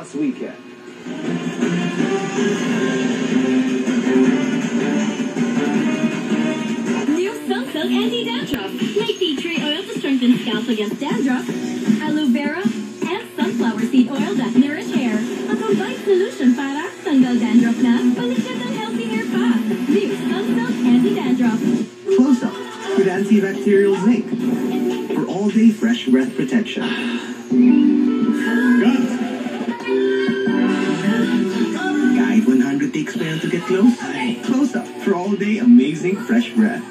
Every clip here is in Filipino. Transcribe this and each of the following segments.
last weekend. New Sunsilk Anti-Dandruff. Make tea tree oil to strengthen scalp against dandruff. Aloe vera and sunflower seed oil that nourish hair. A combined solution para tanggal dandruff na baliktad ng healthy hair pa. New Sunsilk Anti-Dandruff. Close Up with antibacterial zinc for all-day fresh breath protection. Guide 100 takes pa to get close. Close Up for all-day amazing fresh breath.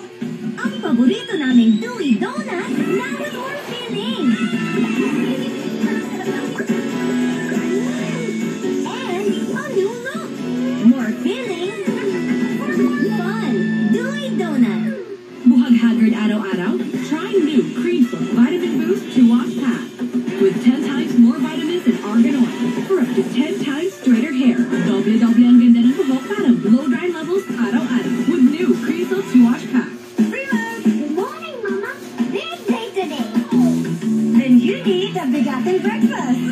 Ang paborito naming Dewy Donut na with more filling. And a new look. More filling. Fun. Dewy Donut. Buhag haggard araw-araw? Try new Creamful Vitamin Boost Two-Wash Pack. With 10 times more vitamins and argan oil for up to 10 times straighter hair. Doble-doble ang ganda ng buhok para blow-dry levels araw-araw with new Creamful Two-Wash Pack. Good morning, Mama. Big day today. Then you need a bigatin breakfast.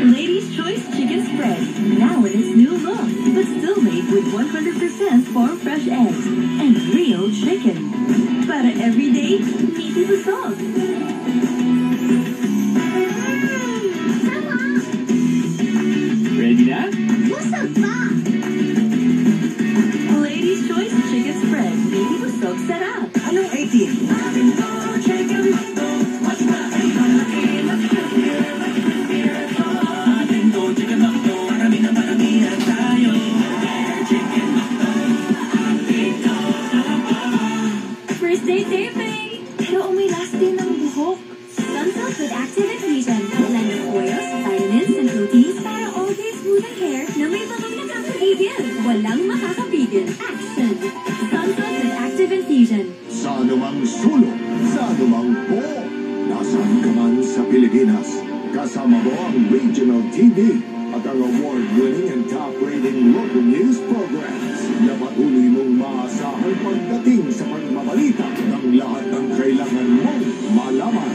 Ladies' Choice Chicken Spread. Now in its new look, but still made with 100% farm fresh eggs and real chicken. Para everyday, meaty busog. Ready na? Busog pa. Ladies' Choice Chicken Spread. Meaty busog sarap. Anong 18? First day taping. Pero may last day ng buhok. Sunsilk with active adhesion. Blend of oils, vitamins, and proteins para all-day smoothing hair na may bagong nakakapigil. Walang makakapigil. Action! Sunsilk with active infusion. Sa anumang sulok, sa anumang po, nasaan ka man sa Pilipinas, kasama mo ang Regional TV at ang award-winning and top-rating local news programs na patuloy mong maasahan pagdating sa pagbabalita ng lahat ng kailangan mong malaman.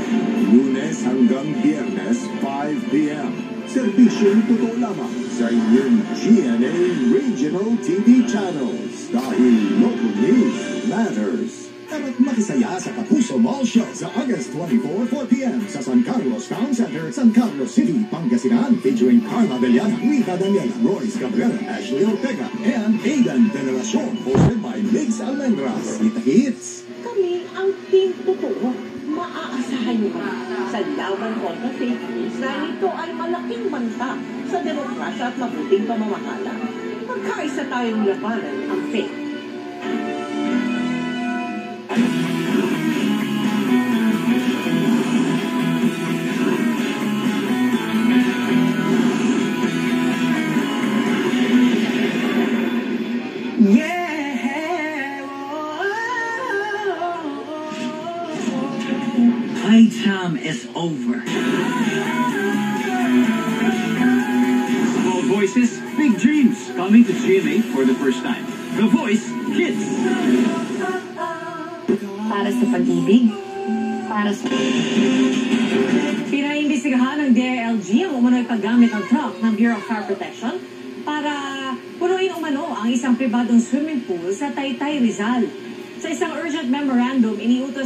Lunes hanggang Biyernes, 5 p.m. Serbisyong totoo lamang sa inyong GNA Regional TV channels dahil local news matters. Tara't makisaya sa Kapuso Mall Show sa August 24, 4 p.m. sa San Carlos Town Center, San Carlos City, Pangasinan, featuring Carla Bellana, Rita Daniela, Royce Cabrera, Ashley Ortega, and Aidan Veneracion, hosted by Migs Almendras. Kita hits! Kami ang team totoo. Maaasahan niyo ba sa laban kontra fake news na ito ay malaking banta sa demokrasya at mabuting pamamahala? Magkaisa tayong labanan ang fake. Playtime is over. Bold voices, big dreams. Coming to GMA for the first time. The Voice Kids. Para sa pag-ibig. Para sa... Pinaimbestigahan ng DILG ang umano'y paggamit ng truck ng Bureau of Fire Protection para punuin umano ang isang pribadong swimming pool sa Taytay, Rizal. Sa isang urgent memorandum, iniutos